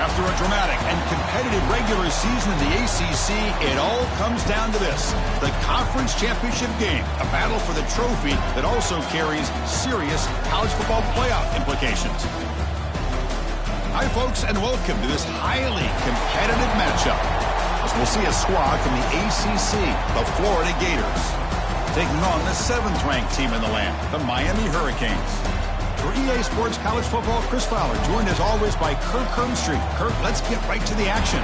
After a dramatic and competitive regular season in the ACC, it all comes down to this: the conference championship game, a battle for the trophy that also carries serious college football playoff implications. Hi, folks, and welcome to this highly competitive matchup, as we'll see a squad from the ACC, the Florida Gators, taking on the 7th-ranked team in the land, the Miami Hurricanes. For EA Sports College Football, Chris Fowler, joined as always by Kirk Hermstreet. Kirk, let's get right to the action.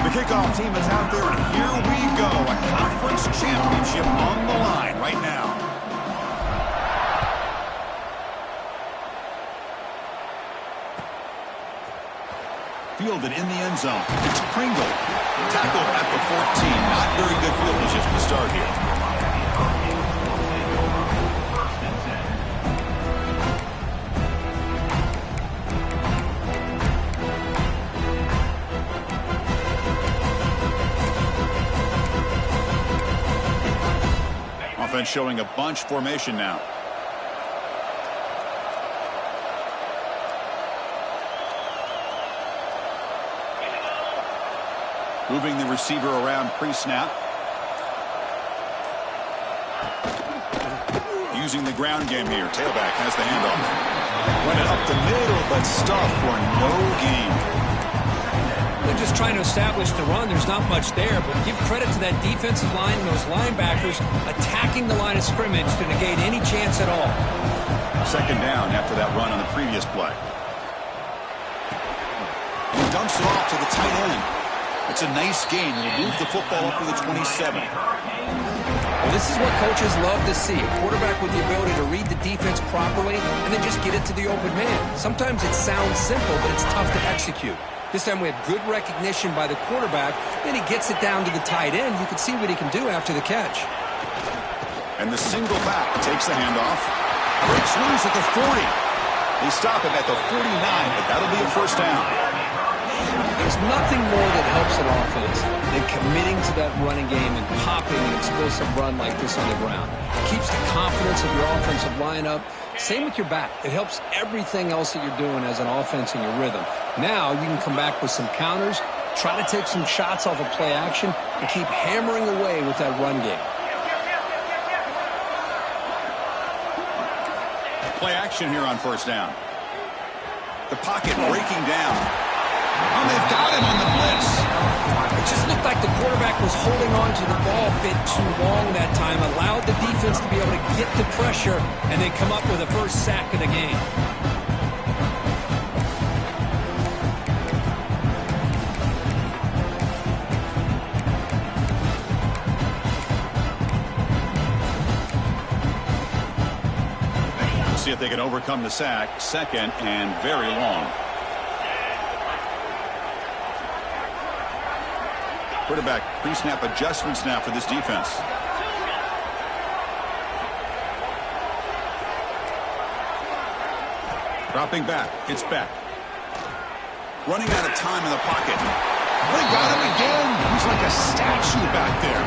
Kickoff team is out there, and here we go. A conference championship on the line right now. Fielded in the end zone. It's Pringle. Tackle at the 14. Not very good field position to start here. Offense showing a bunch formation now. Moving the receiver around pre-snap. Using the ground game here. Tailback has the handoff. Went it up the middle, but stuff for no gain. They're just trying to establish the run. There's not much there, but give credit to that defensive line and those linebackers attacking the line of scrimmage to negate any chance at all. Second down after that run on the previous play. He dumps it off to the tight end. It's a nice gain. He'll move the football up to the 27. Well, this is what coaches love to see. A quarterback with the ability to read the defense properly and then just get it to the open man. Sometimes it sounds simple, but it's tough to execute. This time we have good recognition by the quarterback. Then he gets it down to the tight end. You can see what he can do after the catch. And the single back takes the handoff. Breaks loose at the 40. They stop him at the 49, but that'll be a first down. There's nothing more that helps an offense than committing to that running game and popping an explosive run like this on the ground. It keeps the confidence of your offensive lineup. Same with your back. It helps everything else that you're doing as an offense in your rhythm. Now you can come back with some counters, try to take some shots off of play action, and keep hammering away with that run game. Play action here on first down. The pocket breaking down. Oh, they've got him on the blitz. It just looked like the quarterback was holding on to the ball a bit too long that time, allowed the defense to be able to get the pressure, and they come up with the first sack of the game. See if they can overcome the sack. Second and very long. Quarterback pre-snap adjustments now for this defense. Dropping back. It's back. Running out of time in the pocket. They got him again. He's like a statue back there.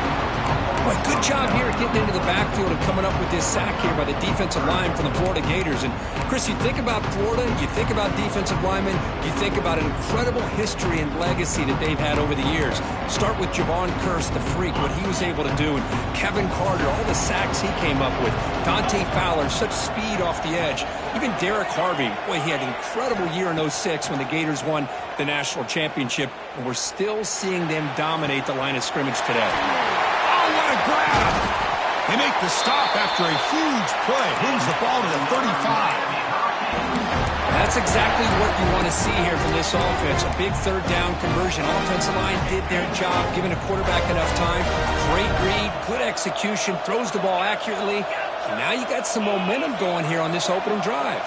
Boy, good job here at getting into the backfield and coming up with this sack here by the defensive line from the Florida Gators. And, Chris, you think about Florida, you think about defensive linemen, you think about an incredible history and legacy that they've had over the years. Start with Javon Kearse, the freak, what he was able to do, and Kevin Carter, all the sacks he came up with. Dante Fowler, such speed off the edge. Even Derek Harvey, boy, he had an incredible year in 06 when the Gators won the national championship, and we're still seeing them dominate the line of scrimmage today. What a grab! They make the stop after a huge play. Moves the ball to the 35. That's exactly what you want to see here from this offense. A big third down conversion. Offensive line did their job, giving a quarterback enough time. Great read, good execution, throws the ball accurately. And now you got some momentum going here on this opening drive.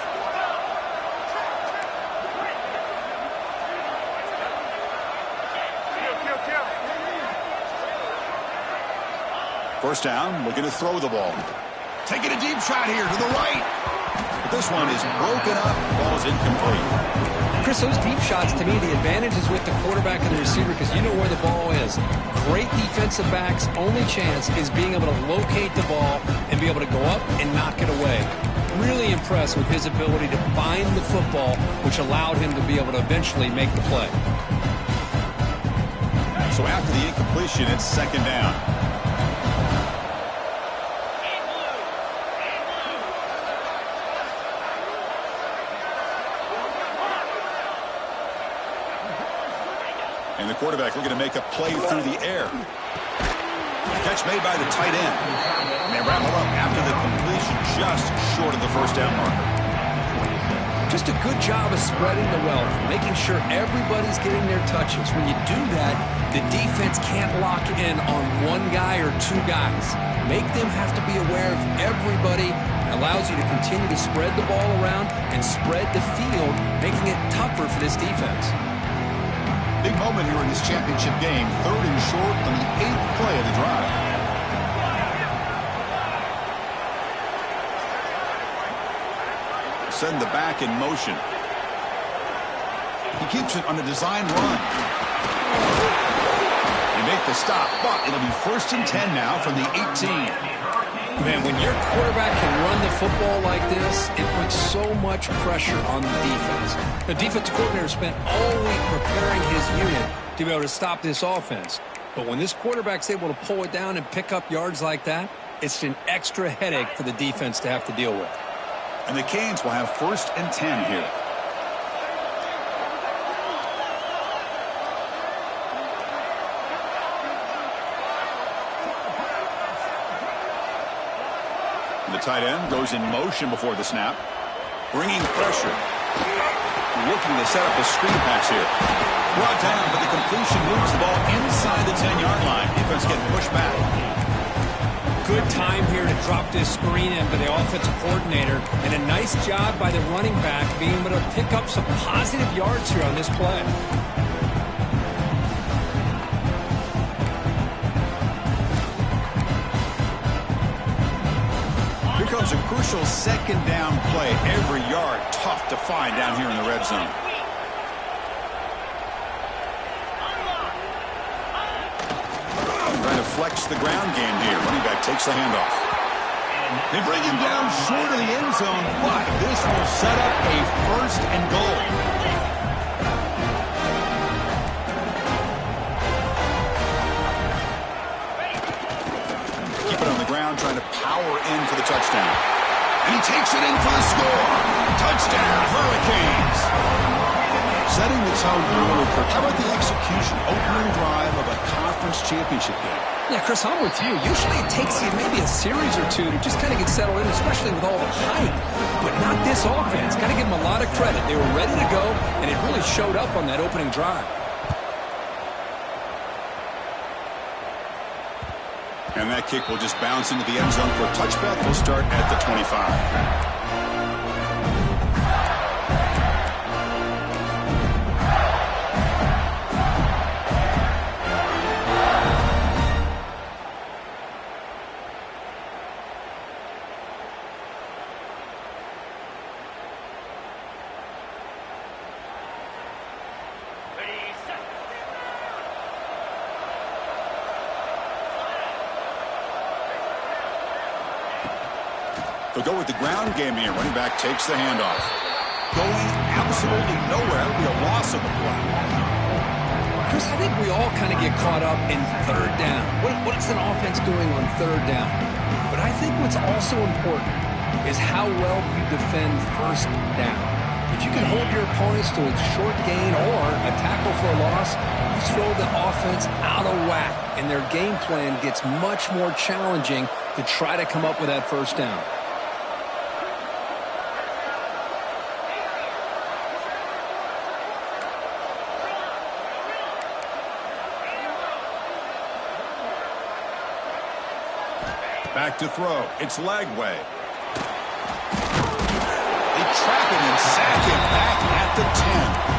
First down, looking to throw the ball. Taking a deep shot here to the right. But this one is broken up. Ball's incomplete. Chris, those deep shots, to me, the advantage is with the quarterback and the receiver because you know where the ball is. Great defensive backs' only chance is being able to locate the ball and be able to go up and knock it away. Really impressed with his ability to find the football, which allowed him to be able to eventually make the play. So after the incompletion, it's second down. And the quarterback looking to make a play through the air. Catch made by the tight end. And they wrap it up after the completion, just short of the first down marker. Just a good job of spreading the wealth, making sure everybody's getting their touches. When you do that, the defense can't lock in on one guy or two guys. Make them have to be aware of everybody. It allows you to continue to spread the ball around and spread the field, making it tougher for this defense. Big moment here in this championship game. Third and short on the 8th play of the drive. Send the back in motion. He keeps it on a design run. They make the stop, but it'll be 1st and 10 now from the 18. Man, when your quarterback can run the football like this, it puts so much pressure on the defense. The defensive coordinator spent all week preparing his unit to be able to stop this offense. But when this quarterback's able to pull it down and pick up yards like that, it's an extra headache for the defense to have to deal with. And the Canes will have 1st and 10 here. The tight end goes in motion before the snap. Bringing pressure. Looking to set up a screen pass here. Brought down, but the completion moves the ball inside the 10-yard line. Defense getting pushed back. Good time here to drop this screen in by the offensive coordinator. And a nice job by the running back being able to pick up some positive yards here on this play. Comes a crucial second down play. Every yard tough to find down here in the red zone. Trying to flex the ground game here. Running back takes the handoff. They bring him down short of the end zone, but this will set up a 1st and goal. Trying to power in for the touchdown. And he takes it in for the score. Touchdown, Hurricanes. Setting the tone early. How about the execution? Opening drive of a conference championship game. Yeah, Chris, I'm with you. Usually it takes you maybe a series or two to just kind of get settled in, especially with all the hype. But not this offense. Got to give them a lot of credit. They were ready to go, and it really showed up on that opening drive. And that kick will just bounce into the end zone for a touchback. They'll start at the 25. They'll go with the ground game here. Running back takes the handoff. Going absolutely nowhere. That would be a loss of a play. Chris, I think we all kind of get caught up in third down. What's an offense doing on third down? But I think what's also important is how well you defend first down. If you can hold your opponents to a short gain or a tackle for a loss, you throw the offense out of whack, and their game plan gets much more challenging to try to come up with that first down. Back to throw. It's Lagway. They trap him and sack him back at the 10.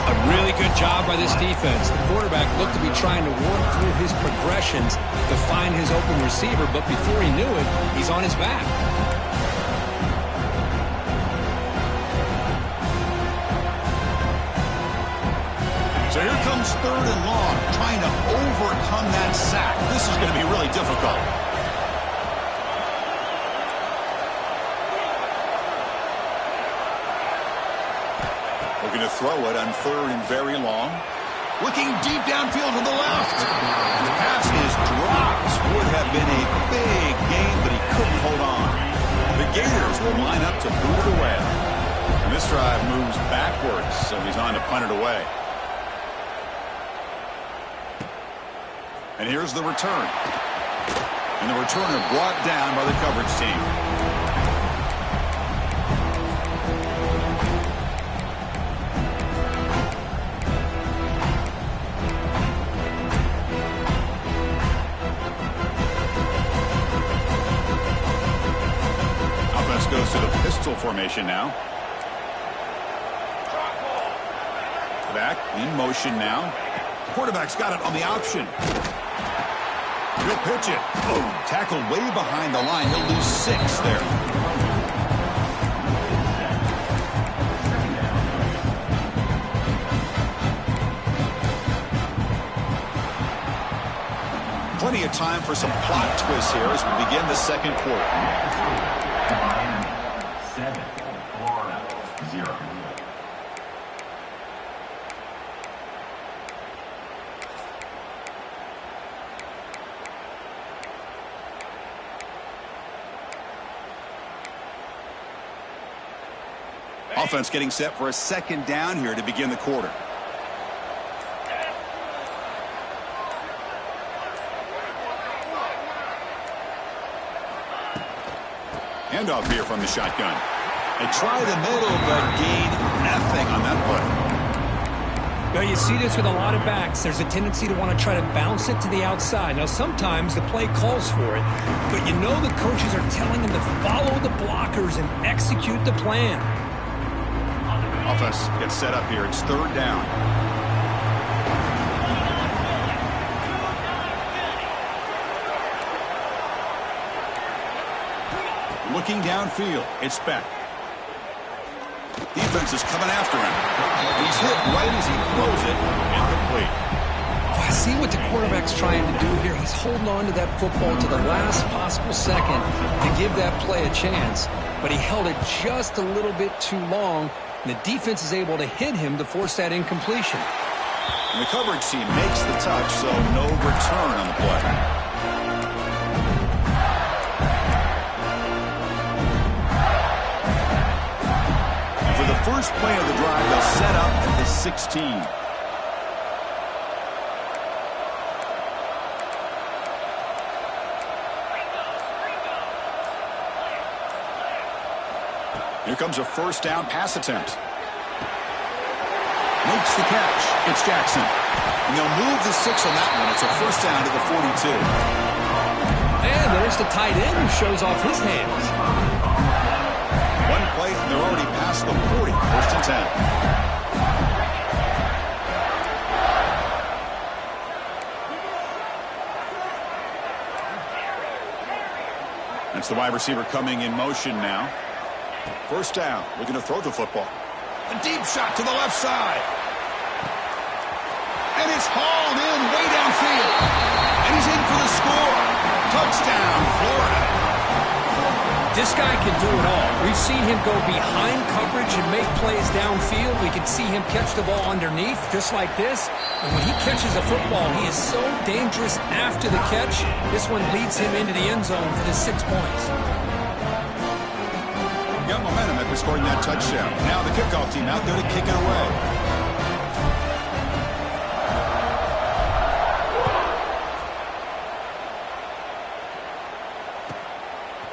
A really good job by this defense. The quarterback looked to be trying to work through his progressions to find his open receiver, but before he knew it, he's on his back. So here comes 3rd and long, trying to overcome that sack. This is going to be really difficult. Looking to throw it on 3rd and very long. Looking deep downfield to the left. And the pass is dropped. Would have been a big gain, but he couldn't hold on. The Gators will line up to boot it away. And this drive moves backwards, so he's on to punt it away. And here's the return. And the returner brought down by the coverage team. Offense goes to the pistol formation now. Back in motion now. Quarterback's got it on the option. He'll pitch it. Boom. Tackled way behind the line. He'll lose 6 there. Plenty of time for some plot twists here as we begin the second quarter. 7, Florida, 0. Offense getting set for a 2nd down here to begin the quarter. Handoff here from the shotgun. They try the middle, but gain nothing on that play. Now, you see this with a lot of backs. There's a tendency to want to try to bounce it to the outside. Now, sometimes the play calls for it, but you know the coaches are telling them to follow the blockers and execute the plan. Offense gets set up here. It's 3rd down. Looking downfield. It's Beck. Defense is coming after him. He's hit right as he throws it. Incomplete. I see what the quarterback's trying to do here. He's holding on to that football to the last possible second to give that play a chance, but he held it just a little bit too long. And the defense is able to hit him to force that incompletion. And the coverage team makes the touch, so no return on the play. And for the first play of the drive, they'll set up at the 16. Here comes a 1st down pass attempt. Makes the catch. It's Jackson. And they'll move the 6 on that one. It's a 1st down to the 42. And there's the tight end who shows off his hands. One play, and they're already past the 40. 1st and 10. That's the wide receiver coming in motion now. 1st down, looking to throw the football. A deep shot to the left side. And it's hauled in way downfield. And he's in for the score. Touchdown, Florida. This guy can do it all. We've seen him go behind coverage and make plays downfield. We can see him catch the ball underneath, just like this. And when he catches a football, he is so dangerous after the catch. This one leads him into the end zone for the 6 points. Got momentum after scoring that touchdown. Now the kickoff team out there to kick it away.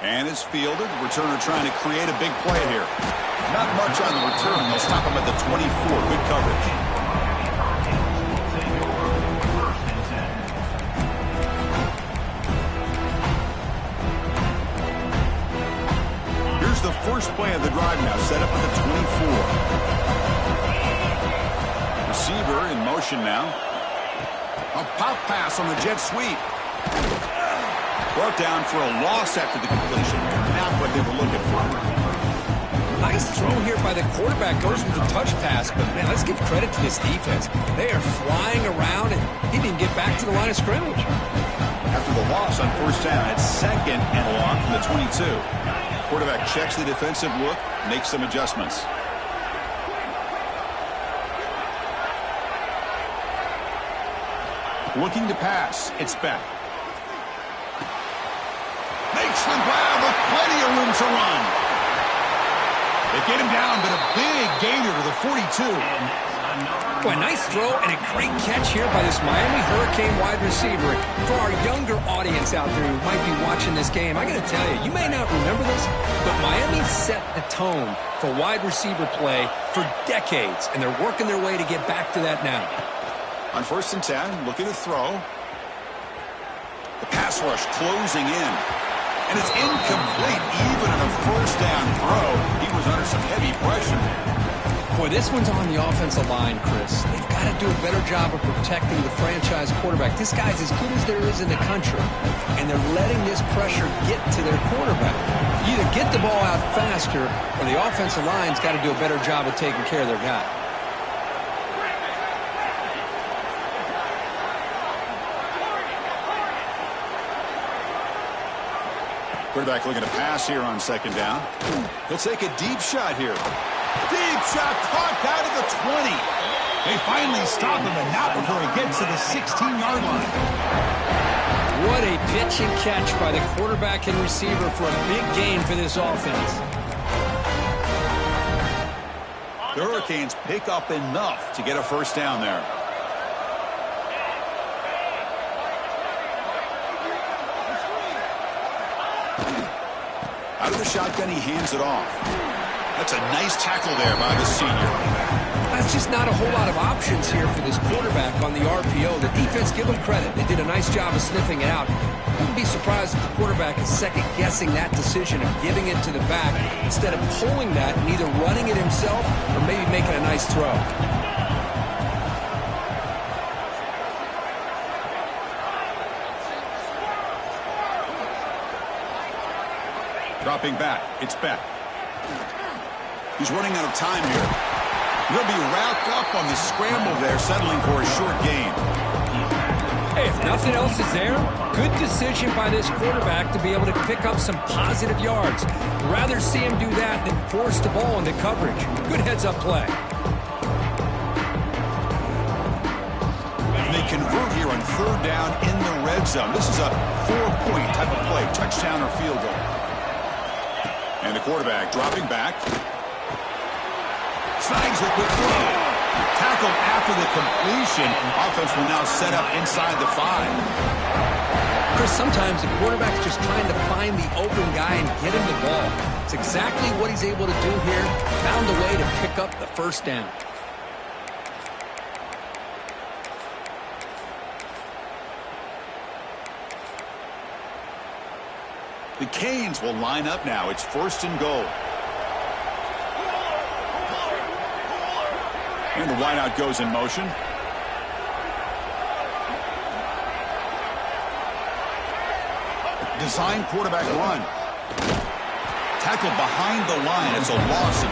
And it's fielded. Returner trying to create a big play here. Not much on the return. They'll stop him at the 24. Good coverage. Here's the first play of the drive now, set up at the 24. receiver in motion now. A pop pass on the jet sweep. Brought down for a loss after the completion. Not what they were looking for. Nice throw here by the quarterback. Goes with the touch pass. But, man, let's give credit to this defense. They are flying around, and he didn't get back to the line of scrimmage. After the loss on first down, it's second and long from the 22. Quarterback checks the defensive look, makes some adjustments. Looking to pass. It's back. Makes the grab with plenty of room to run. They get him down, but a big gainer to the 42. Boy, nice throw and a great catch here by this Miami Hurricane wide receiver. For our younger audience out there who might be watching this game, I got to tell you, you may not remember this, but Miami set the tone for wide receiver play for decades, and they're working their way to get back to that now. On first and 10, looking to throw. The pass rush closing in. And it's incomplete even on a first down throw. He was under some heavy pressure. Boy, this one's on the offensive line, Chris. They've got to do a better job of protecting the franchise quarterback. This guy's as good as there is in the country, and they're letting this pressure get to their quarterback. You either get the ball out faster, or the offensive line's got to do a better job of taking care of their guy. Quarterback looking to pass here on second down. He'll take a deep shot here. Deep shot caught out of the 20. They finally stop him, and not before he gets to the 16-yard line. What a pitch and catch by the quarterback and receiver for a big gain for this offense. The Hurricanes pick up enough to get a first down there. Out of the shotgun, he hands it off. That's a nice tackle there by the senior. That's just not a whole lot of options here for this quarterback on the RPO. The defense, give them credit. They did a nice job of sniffing it out. Wouldn't be surprised if the quarterback is second-guessing that decision of giving it to the back instead of pulling that and either running it himself or maybe making a nice throw. Dropping back. It's back. He's running out of time here. He'll be wrapped up on the scramble there, settling for a short gain. Hey, if nothing else is there, good decision by this quarterback to be able to pick up some positive yards. Rather see him do that than force the ball into coverage. Good heads-up play. And they convert here on third down in the red zone. This is a 4-point type of play, touchdown or field goal. And the quarterback dropping back. Snags a quick throw. Tackled after the completion. Offense will now set up inside the 5. Chris, sometimes the quarterback's just trying to find the open guy and get him the ball. It's exactly what he's able to do here. Found a way to pick up the first down. The Canes will line up now. It's first and goal. And the wideout goes in motion. Design quarterback run. Tackled behind the line. It's a loss of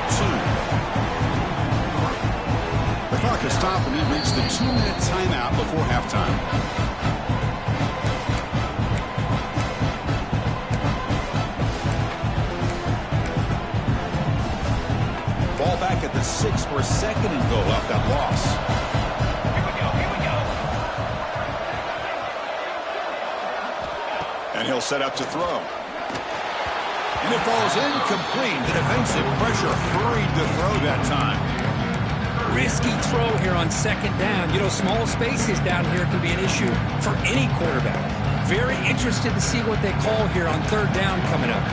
2. The clock has stopped and we reached the 2-minute timeout before halftime. Ball back at the 6 for a second and goal off that loss. Here we go. And he'll set up to throw. And it falls incomplete. The defensive pressure hurried to throw that time. Risky throw here on second down. You know, small spaces down here can be an issue for any quarterback. Very interested to see what they call here on third down coming up.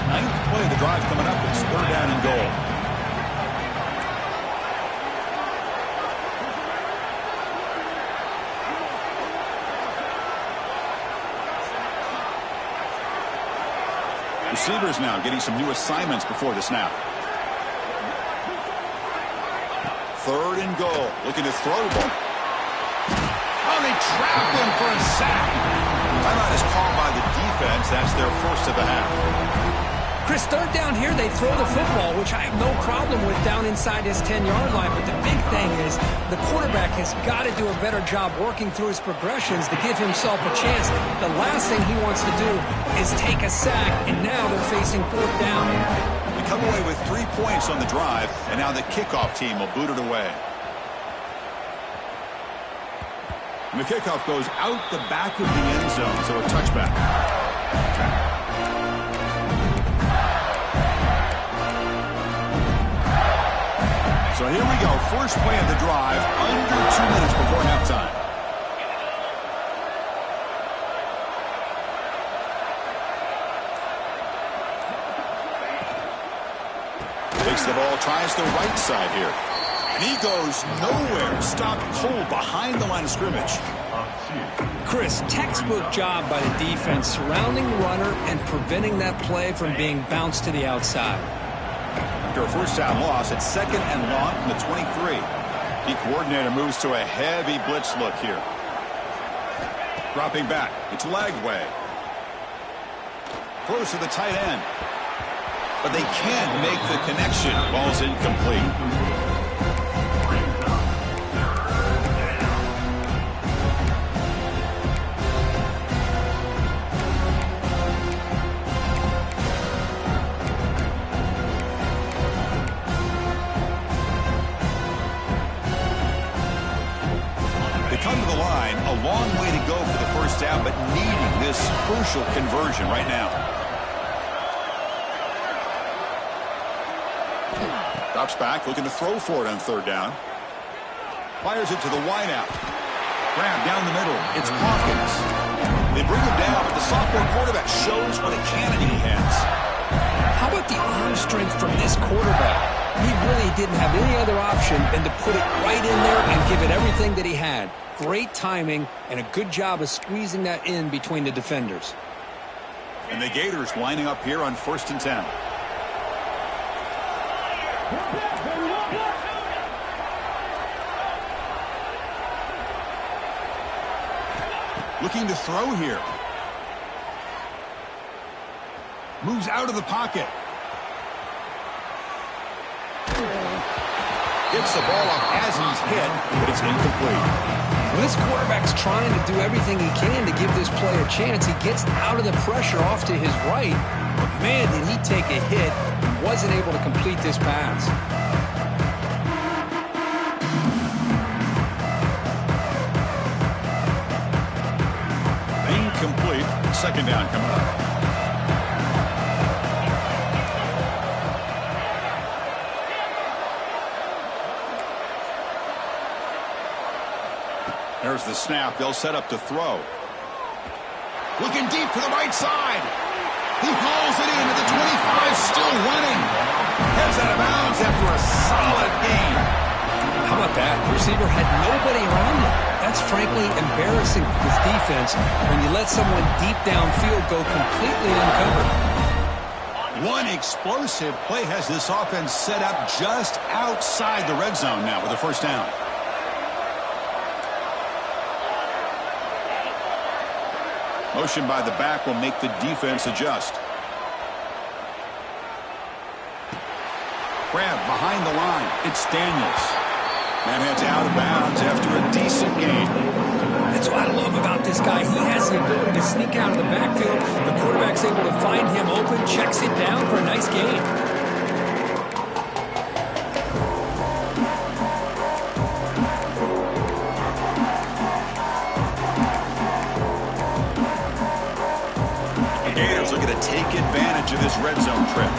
9th play of the drive coming up. It's third down and goal. Receivers now getting some new assignments before the snap. 3rd and goal. Looking to throw the ball. Oh, they trapped him for a sack. Timeout is called by the defense. That's their first of the half. Chris, 3rd down here, they throw the football, which I have no problem with down inside his 10-yard line. But the big thing is the quarterback has got to do a better job working through his progressions to give himself a chance. The last thing he wants to do is take a sack, and now they're facing 4th down. They come away with 3 points on the drive, and now the kickoff team will boot it away. And the kickoff goes out the back of the end zone, so a touchback. So here we go, first play of the drive, under 2 minutes before halftime. Takes the ball, tries the right side here. And he goes nowhere, stopped cold behind the line of scrimmage. Chris, textbook job by the defense, surrounding the runner and preventing that play from being bounced to the outside. After a first down loss, it's 2nd and long from the 23. The coordinator moves to a heavy blitz look here. Dropping back. It's leg way. Throws to the tight end. But they can't make the connection. Ball's incomplete. Come to the line, a long way to go for the first down, but needing this crucial conversion right now. Drops back, looking to throw for it on 3rd down. Fires it to the wideout. Grab down the middle. It's Hawkins. They bring him down, but the sophomore quarterback shows what a cannon he has. How about the arm strength from this quarterback? He really didn't have any other option than to put it right in there and give it everything that he had. Great timing and a good job of squeezing that in between the defenders. And the Gators lining up here on 1st and 10. Looking to throw here. Moves out of the pocket. Gets the ball off as he's hit, but it's incomplete. When this quarterback's trying to do everything he can to give this play a chance, he gets out of the pressure off to his right. But man, did he take a hit and wasn't able to complete this pass. Incomplete. 2nd down coming up. There's the snap. They'll set up to throw. Looking deep to the right side. He hauls it into the 25, still running. Heads out of bounds after a solid gain. How about that? The receiver had nobody around him. That's frankly embarrassing for this defense when you let someone deep downfield go completely uncovered. One explosive play has this offense set up just outside the red zone now with a first down. Motion by the back will make the defense adjust. Grab behind the line. It's Daniels. That heads out of bounds after a decent gain. That's what I love about this guy. He has the ability to sneak out of the backfield. The quarterback's able to find him open, checks it down for a nice gain. The Gators looking to take advantage of this red zone trip.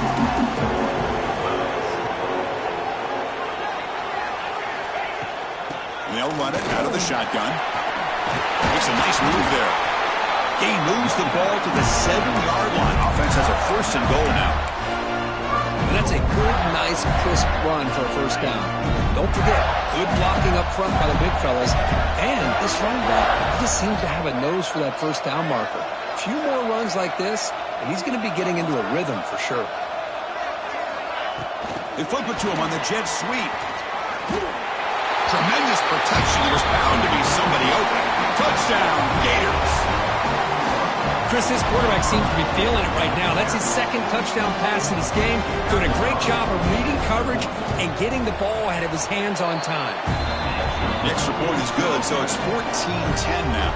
They'll run it out of the shotgun. Makes a nice move there. Gain moves the ball to the 7-yard line. Offense has a first and goal now. And that's a good, nice, crisp run for a first down. Don't forget, good blocking up front by the big fellas. And this running back just seems to have a nose for that first down marker. A few more runs like this, and he's going to be getting into a rhythm for sure. They flip it to him on the jet sweep. Tremendous protection. There was bound to be somebody open. Touchdown, Gators. Chris, this quarterback seems to be feeling it right now. That's his second touchdown pass in this game. Doing a great job of reading coverage and getting the ball out of his hands on time. The extra point is good, so it's 14-10 now.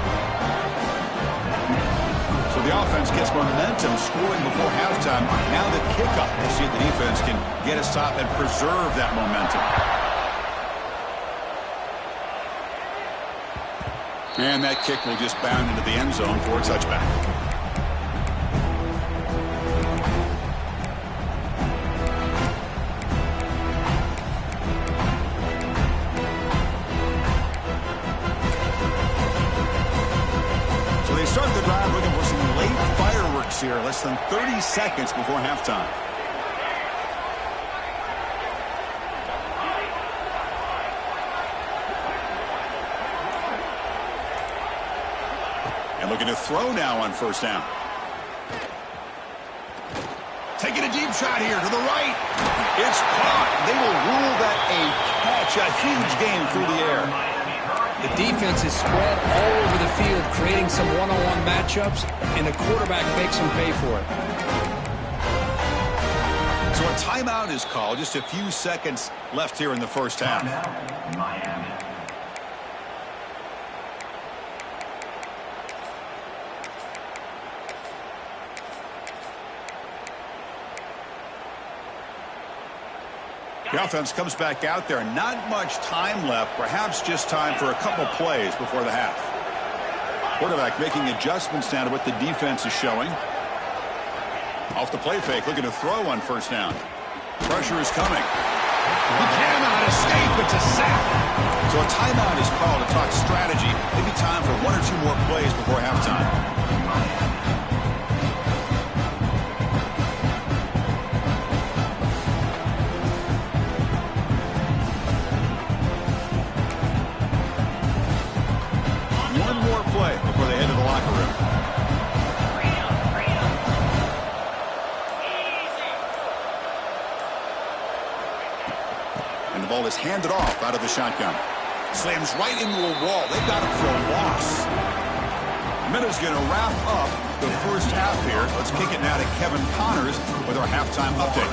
So the offense gets momentum, scoring before halftime. Now the kickoff. We'll see if the defense can get a stop and preserve that momentum. And that kick will just bound into the end zone for a touchback. So they start the drive looking for some late fireworks here. Less than 30 seconds before halftime. And looking to throw now on first down. Taking a deep shot here to the right. It's caught. They will rule that a catch. A huge game through the air. The defense is spread all over the field, creating some one-on-one matchups, and the quarterback makes them pay for it. So a timeout is called. Just a few seconds left here in the first half. The offense comes back out there. Not much time left. Perhaps just time for a couple plays before the half. Quarterback making adjustments now to what the defense is showing. Off the play fake, looking to throw on first down. Pressure is coming. He cannot escape. It's a sack. So a timeout is called to talk strategy. Maybe time for one or two more plays before halftime. Before they head to the locker room. And the ball is handed off out of the shotgun. Slams right into a wall. They've got him for a loss. Minutes going to wrap up the first half here. Let's kick it now to Kevin Connors with our halftime update.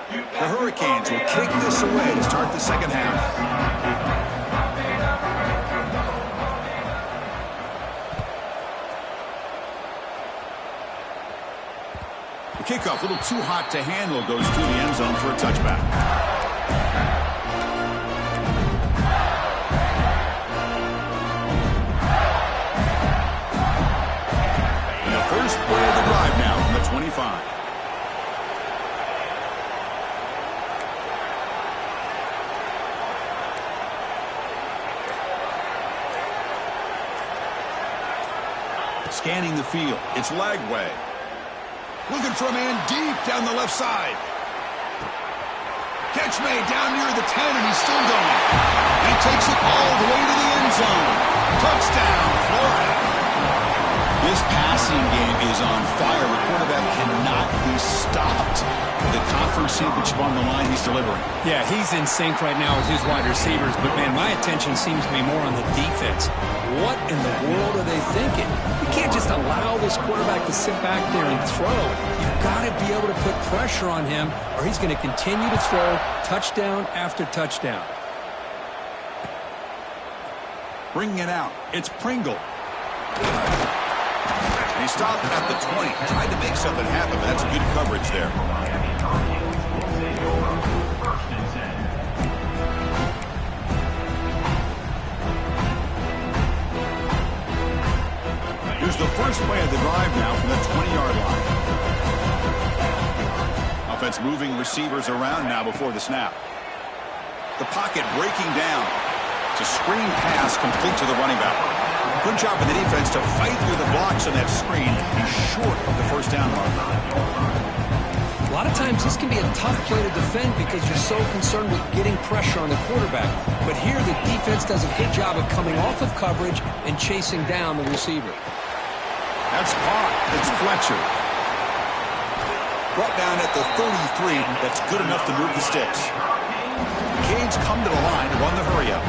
The Hurricanes will kick this away to start the second half. The kickoff, a little too hot to handle, goes through the end zone for a touchback. And the first play of the drive now from the 25. Scanning the field. It's Lagway. Looking for a man deep down the left side. Catch made down near the 10, and he's still going. He takes it all the way to the end zone. Touchdown, Florida. This passing game is on fire. The quarterback cannot be stopped. The conference championship on the line, he's delivering. Yeah, he's in sync right now with his wide receivers, but, man, my attention seems to be more on the defense. What in the world are they thinking? You can't just allow this quarterback to sit back there and throw. You've got to be able to put pressure on him, or he's going to continue to throw touchdown after touchdown. Bringing it out. It's Pringle. And he stopped at the 20. Tried to make something happen, but that's good coverage there. Here's the first play of the drive now from the 20-yard line. Offense moving receivers around now before the snap. The pocket breaking down. It's a screen pass complete to the running back. Good job by the defense to fight through the blocks on that screen. He's short of the first down mark. A lot of times this can be a tough play to defend because you're so concerned with getting pressure on the quarterback. But here the defense does a good job of coming off of coverage and chasing down the receiver. That's caught. It's Fletcher. Brought down at the 33. That's good enough to move the sticks. Canes come to the line to run the hurry-up.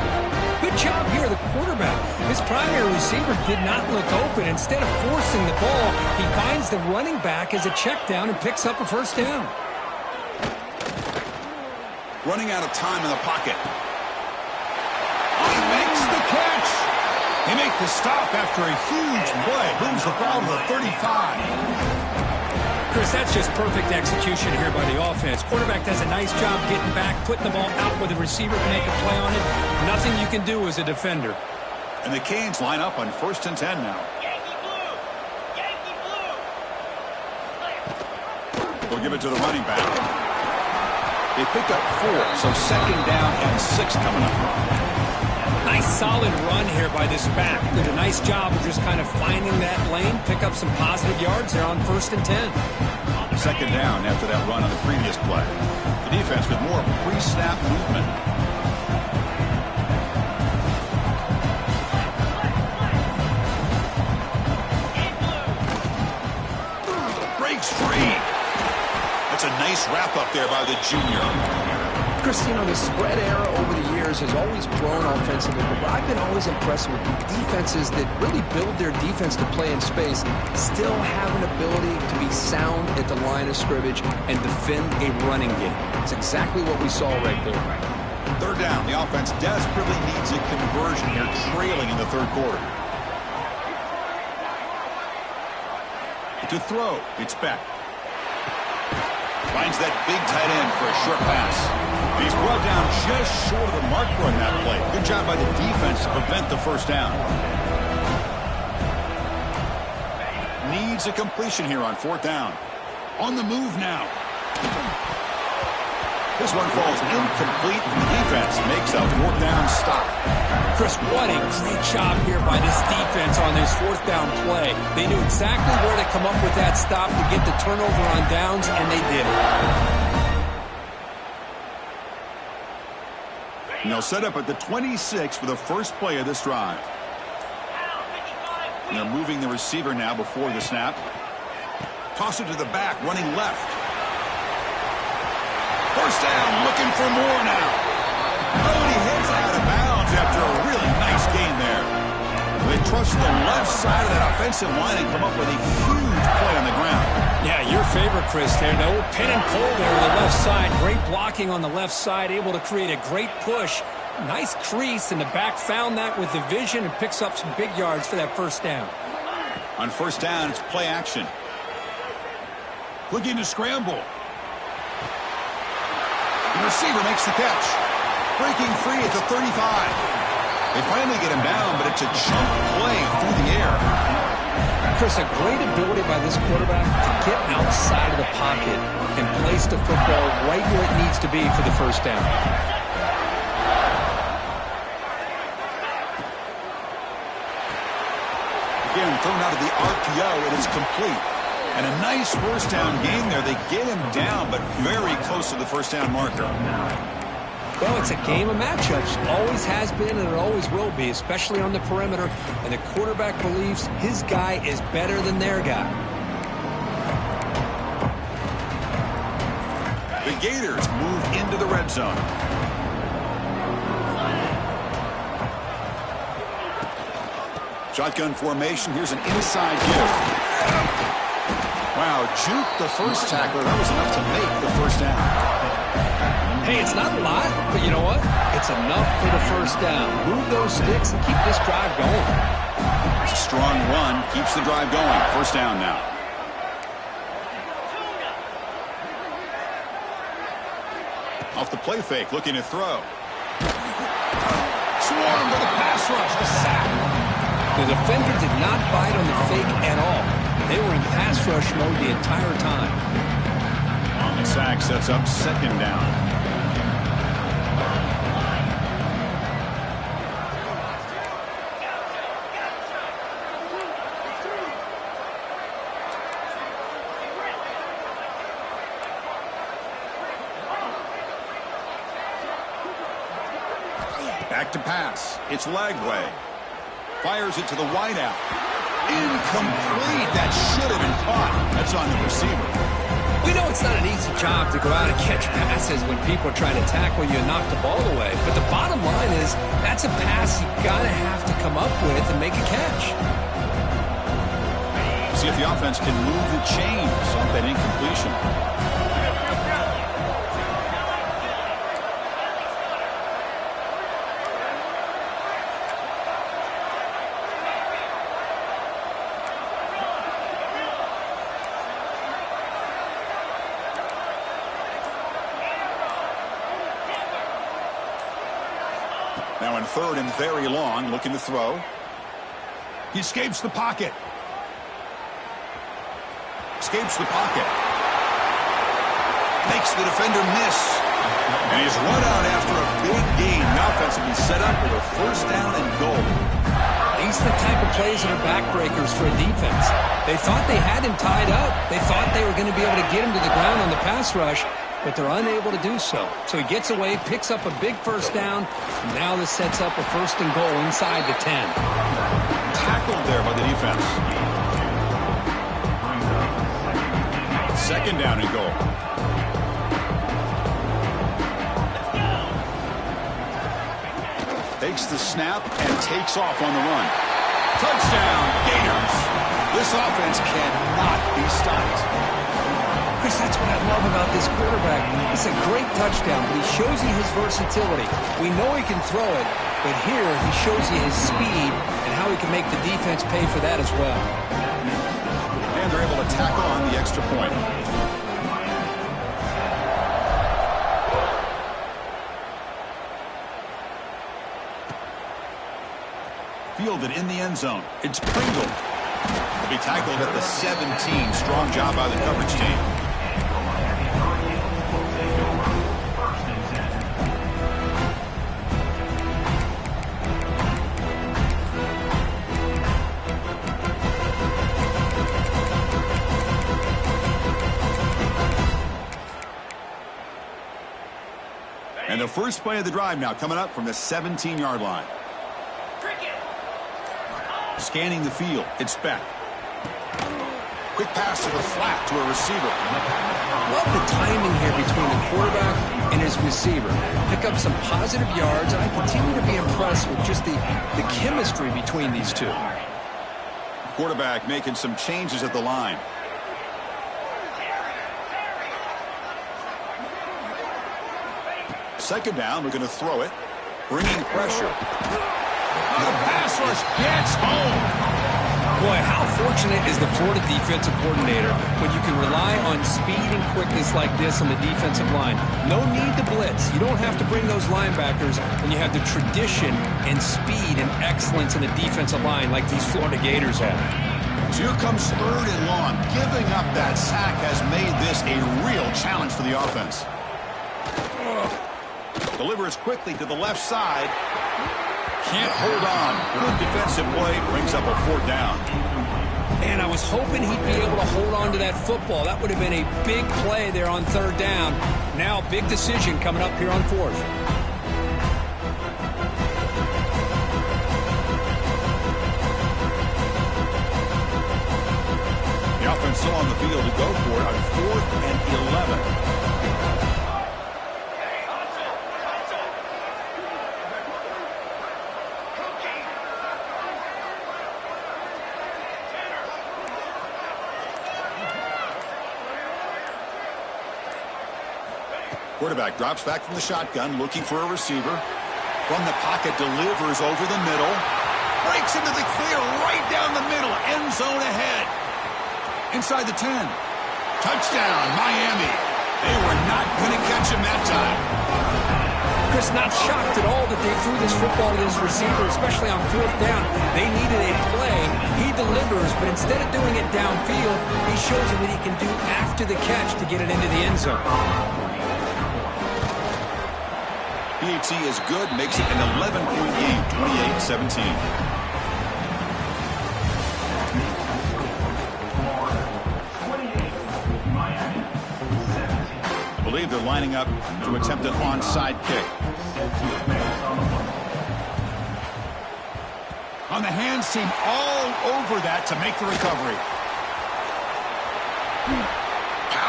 Good job here, the quarterback. His primary receiver did not look open. Instead of forcing the ball, he finds the running back as a check down and picks up a first down. Running out of time in the pocket. He makes the catch. He makes the stop after a huge play. Moves the ball to the 35. Chris, that's just perfect execution here by the offense. Quarterback does a nice job getting back, putting the ball out where the receiver can make a play on it. Nothing you can do as a defender. And the Canes line up on 1st and 10 now. Yankee blue! Yankee blue! We'll give it to the running back. They pick up 4, so 2nd down and 6 coming up. Nice solid run here by this back. Did a nice job of just kind of finding that lane, pick up some positive yards there on 1st and 10. 2nd down after that run on the previous play. The defense with more pre-snap movement. Breaks free. That's a nice wrap up there by the junior. Chris, you know, the spread era over the years has always grown offensively, but I've been always impressed with defenses that really build their defense to play in space, still have an ability to be sound at the line of scrimmage and defend a running game. It's exactly what we saw right there. 3rd down. The offense desperately needs a conversion here, trailing in the 3rd quarter. To throw, it's Beck. Finds that big tight end for a short pass. He's brought down just short of the marker on that play. Good job by the defense to prevent the 1st down. Needs a completion here on 4th down. On the move now. This one falls incomplete. The defense makes a 4th down stop. Chris, what a great job here by this defense on this 4th down play. They knew exactly where to come up with that stop to get the turnover on downs, and they did it. And they'll set up at the 26 for the first play of this drive. And they're moving the receiver now before the snap. Toss it to the back, running left. 1st down, looking for more now. Oh, and he heads out of bounds after a really nice gain there. They trust the left side of that offensive line and come up with a huge play on the ground. Yeah, your favorite, Chris, there. The old pin and pull there on the left side. Great blocking on the left side, able to create a great push. Nice crease, and the back found that with the vision and picks up some big yards for that 1st down. On 1st down, it's play action. Looking to scramble. The receiver makes the catch. Breaking free at the 35. They finally get him down, but it's a chunk play through the air. Chris, a great ability by this quarterback to get outside of the pocket and place the football right where it needs to be for the 1st down. Again, thrown out of the RPO, and it's complete. And a nice 1st down gain there. They get him down, but very close to the 1st down marker. Well, it's a game of matchups. Always has been, and it always will be, especially on the perimeter. And the quarterback believes his guy is better than their guy. The Gators move into the red zone. Shotgun formation. Here's an inside give. Wow, juke the first tackler. That was enough to make the 1st down. Hey, it's not a lot, but you know what? It's enough for the 1st down. Move those sticks and keep this drive going. It's a strong run. Keeps the drive going. 1st down now. Off the play fake, looking to throw. Swarm to the pass rush. A sack. The defender did not bite on the fake at all. They were in pass rush mode the entire time. On the sack sets up 2nd down. Back to pass. It's Lagway. Fires it to the wideout. Incomplete. That should have been caught. That's on the receiver. We know it's not an easy job to go out and catch passes when people are trying to tackle you and knock the ball away. But the bottom line is that's a pass you got to have to come up with and make a catch. See if the offense can move the chains off that incompletion. Now in third and very long, looking to throw. He escapes the pocket. Escapes the pocket. Makes the defender miss. And he's run out after a big gain. The offense will be set up with a first down and goal. These are the type of plays that are backbreakers for a defense. They thought they had him tied up. They thought they were going to be able to get him to the ground on the pass rush, but they're unable to do so. So he gets away, picks up a big first down. Now this sets up a first and goal inside the 10. Tackled there by the defense. Second down and goal. Takes the snap and takes off on the run. Touchdown, Gators. This offense cannot be stopped. Chris, that's what I love about this quarterback. It's a great touchdown, but he shows you his versatility. We know he can throw it, but here he shows you his speed and how he can make the defense pay for that as well. And they're able to tack on the extra point. Fielded in the end zone. It's Pringle. He'll be tackled at the 17. Strong job by the coverage team. And the first play of the drive now coming up from the 17-yard line. Scanning the field, it's Beck. Quick pass to the flat to a receiver. Love the timing here between the quarterback and his receiver. Pick up some positive yards, and I continue to be impressed with just the chemistry between these two. Quarterback making some changes at the line. Second down, we're going to throw it. Bringing pressure. The pass rush gets home. Boy, how fortunate is the Florida defensive coordinator when you can rely on speed and quickness like this on the defensive line. No need to blitz. You don't have to bring those linebackers when you have the tradition and speed and excellence in the defensive line like these Florida Gators have. So here comes third and long. Giving up that sack has made this a real challenge for the offense. Delivers quickly to the left side. Can't hold on. Good defensive play. Brings up a fourth down. Man, I was hoping he'd be able to hold on to that football. That would have been a big play there on third down. Now, big decision coming up here on fourth. The offense still on the field to go for it on 4th and 11. Quarterback drops back from the shotgun, looking for a receiver. From the pocket, delivers over the middle. Breaks into the clear, right down the middle. End zone ahead. Inside the 10. Touchdown, Miami. They were not going to catch him that time. Chris, not shocked at all that they threw this football to this receiver, especially on fourth down. They needed a play. He delivers, but instead of doing it downfield, he shows them what he can do after the catch to get it into the end zone. PHC is good, makes it an 11-point game, 28-17. I believe they're lining up to attempt an onside kick. On the hands team, all over that to make the recovery.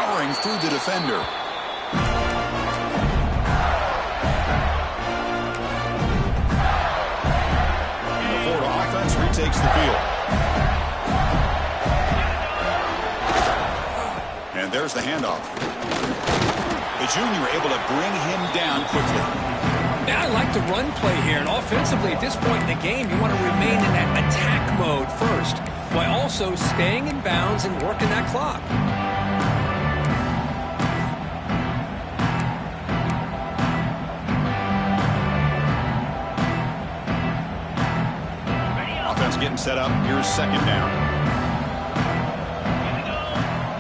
powering through the defender. And the Florida offense retakes the field. And there's the handoff. The junior able to bring him down quickly. Yeah, I like the run play here. And offensively, at this point in the game, you want to remain in that attack mode first, while also staying in bounds and working that clock. Offense getting set up. Here's second down.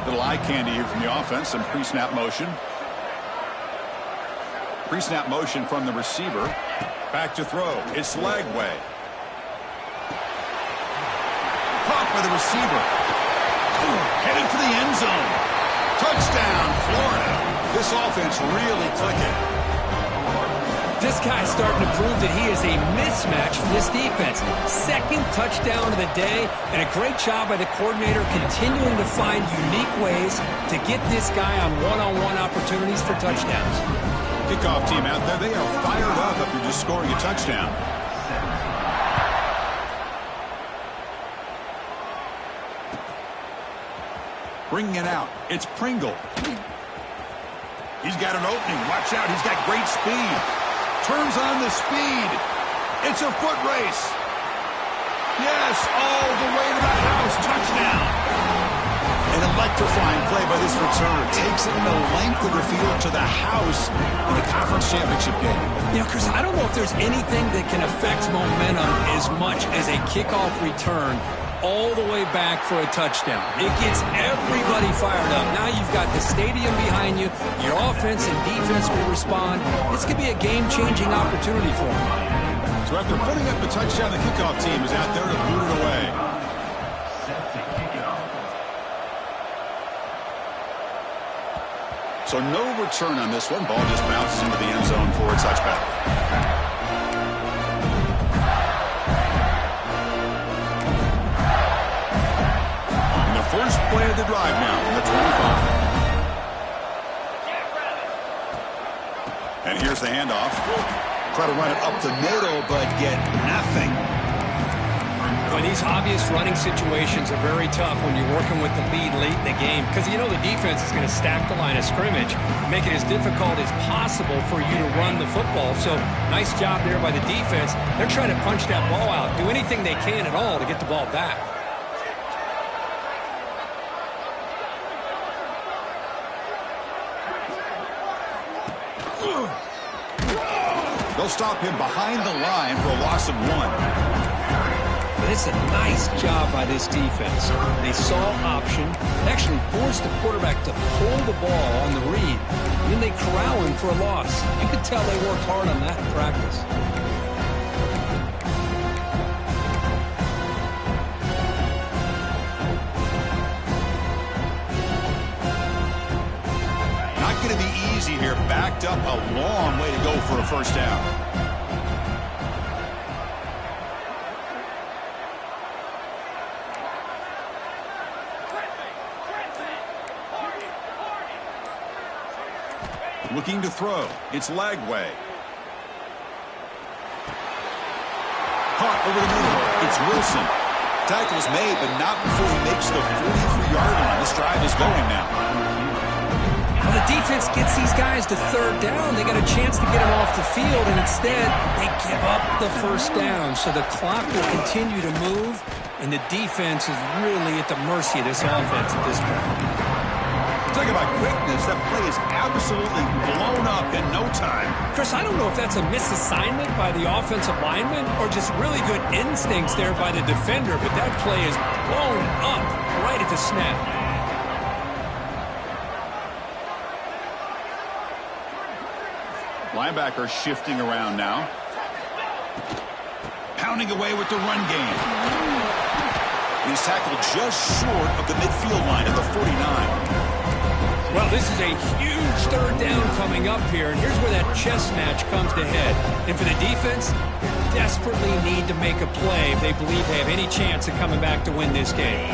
Little eye candy here from the offense. Some pre-snap motion. Pre-snap motion from the receiver. Back to throw. It's Lagway. Caught by the receiver. Headed for the end zone. Touchdown, Florida. This offense really clicking. This guy's starting to prove that he is a mismatch for this defense. Second touchdown of the day, and a great job by the coordinator continuing to find unique ways to get this guy on one-on-one opportunities for touchdowns. Kickoff team out there, they are fired up after just scoring a touchdown. Bringing it out, it's Pringle. He's got an opening. Watch out, he's got great speed. Turns on the speed. It's a foot race. Yes, all the way to the house. Touchdown. An electrifying play by this returner. Takes it in the length of the field to the house in the conference championship game. You know, Chris, I don't know if there's anything that can affect momentum as much as a kickoff return all the way back for a touchdown. It gets everybody fired up. Now you've got the stadium behind you. Your offense and defense will respond. This could be a game-changing opportunity for them. So after putting up the touchdown, the kickoff team is out there to boot it away. So no return on this one. Ball just bounces into the end zone for a touchback. And the first play of the drive now from the 25. And here's the handoff. Try to run it up the middle, but get nothing. Well, these obvious running situations are very tough when you're working with the lead late in the game, because you know the defense is going to stack the line of scrimmage, make it as difficult as possible for you to run the football. So nice job there by the defense. They're trying to punch that ball out, do anything they can at all to get the ball back. They'll stop him behind the line for a loss of 1. It's a nice job by this defense. They saw option, actually forced the quarterback to pull the ball on the read, and then they corral him for a loss. You could tell they worked hard on that in practice. Not going to be easy here. Backed up a long way to go for a first down. Looking to throw. It's Lagway. Caught over the middle. It's Wilson. Tackle's made, but not before he makes the 43-yard line. This drive is going now. Well, the defense gets these guys to third down. They got a chance to get them off the field, and instead they give up the first down. So the clock will continue to move, and the defense is really at the mercy of this offense at this point. Talk about quickness. That play is absolutely blown up in no time. Chris, I don't know if that's a misassignment by the offensive lineman or just really good instincts there by the defender, but that play is blown up right at the snap. Linebacker shifting around now. Pounding away with the run game. He's tackled just short of the midfield line at the 49. Well, this is a huge third down coming up here, and here's where that chess match comes to head. And for the defense, they desperately need to make a play if they believe they have any chance of coming back to win this game.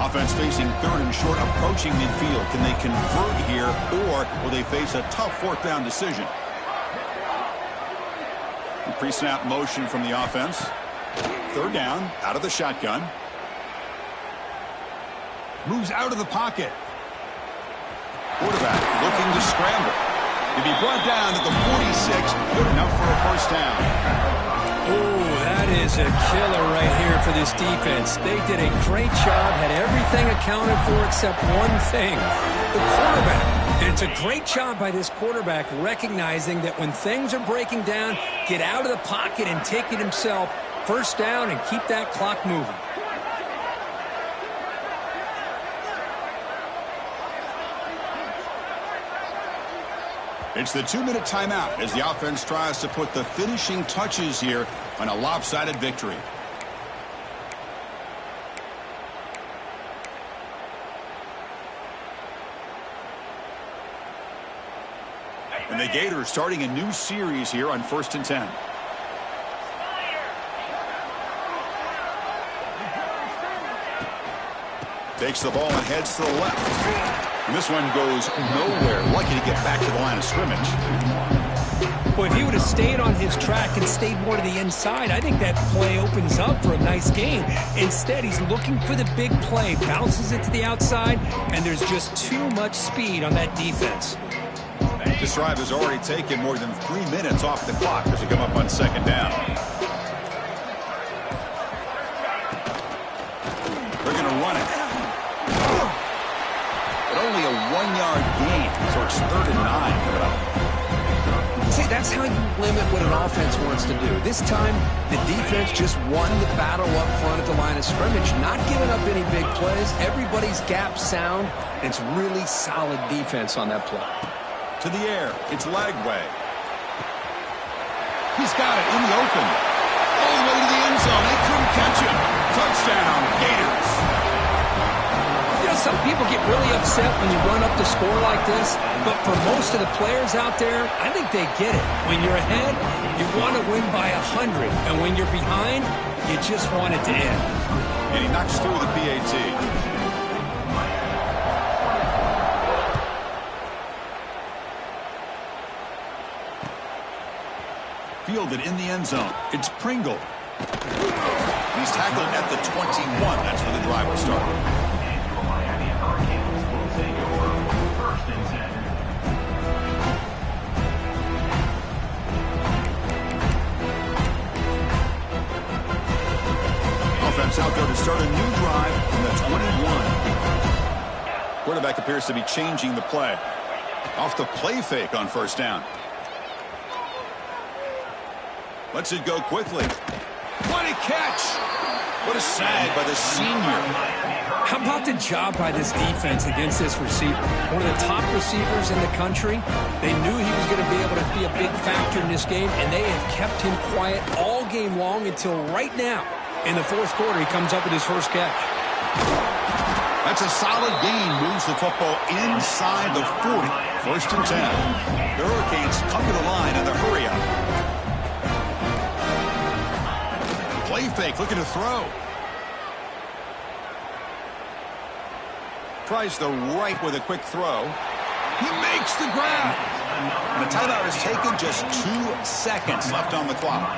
Offense facing third and short, approaching midfield. Can they convert here, or will they face a tough fourth down decision? Pre-snap motion from the offense. Third down, out of the shotgun. Moves out of the pocket. Quarterback looking to scramble. To be brought down at the 46, good enough for a first down. Oh, that is a killer right here for this defense. They did a great job, had everything accounted for except one thing, the quarterback. And it's a great job by this quarterback recognizing that when things are breaking down, get out of the pocket and take it himself. First down and keep that clock moving. It's the 2-minute timeout as the offense tries to put the finishing touches here on a lopsided victory. And the Gators starting a new series here on 1st and 10. Takes the ball and heads to the left. And this one goes nowhere. Lucky to get back to the line of scrimmage. Boy, if he would have stayed on his track and stayed more to the inside, I think that play opens up for a nice game. Instead, he's looking for the big play, bounces it to the outside, and there's just too much speed on that defense. This drive has already taken more than 3 minutes off the clock as we come up on second down. They're going to run it. But only a 1-yard gain, so it's 3rd and 9 coming up. See, that's how you limit what an offense wants to do. This time, the defense just won the battle up front at the line of scrimmage, not giving up any big plays. Everybody's gap sound. It's really solid defense on that play. To the air, it's Lagway. He's got it in the open. All the way to the end zone. They couldn't catch him. Touchdown, Gators. You know, some people get really upset when you run up the score like this, but for most of the players out there, I think they get it. When you're ahead, you want to win by 100, and when you're behind, you just want it to end. And he knocks through the PAT. Fielded in the end zone. It's Pringle. He's tackled at the 21. That's where the drive will start. Offense out there to start a new drive from the 21. Quarterback appears to be changing the play. Off the play fake on first down. Lets it go quickly. What a catch! What a sag by the senior. How about the job by this defense against this receiver? One of the top receivers in the country. They knew he was going to be able to be a big factor in this game, and they have kept him quiet all game long until right now. In the fourth quarter, he comes up with his first catch. That's a solid gain. Moves the football inside the 40. 1st and 10. The Hurricanes come to the line in the hurry-up. Play fake, looking to throw. Tries the right with a quick throw. He makes the grab. And the timeout is taken. Just 2 seconds left on the clock.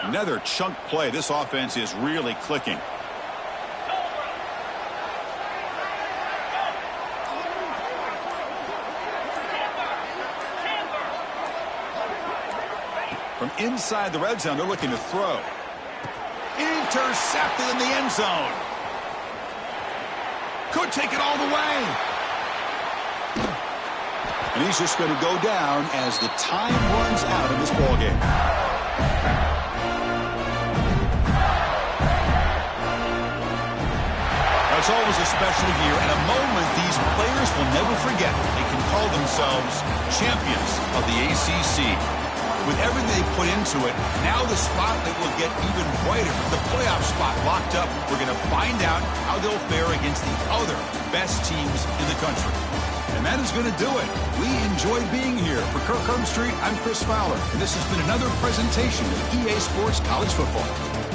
Another chunk play. This offense is really clicking. From inside the red zone, they're looking to throw. Intercepted in the end zone. Could take it all the way. And he's just going to go down as the time runs out in this ballgame. It's always a special year and a moment these players will never forget. They can call themselves champions of the ACC. With everything they put into it, now the spotlight will get even brighter. The playoff spot locked up. We're going to find out how they'll fare against the other best teams in the country. And that is going to do it. We enjoy being here. For Kirk Street, I'm Chris Fowler, and this has been another presentation of EA Sports College Football.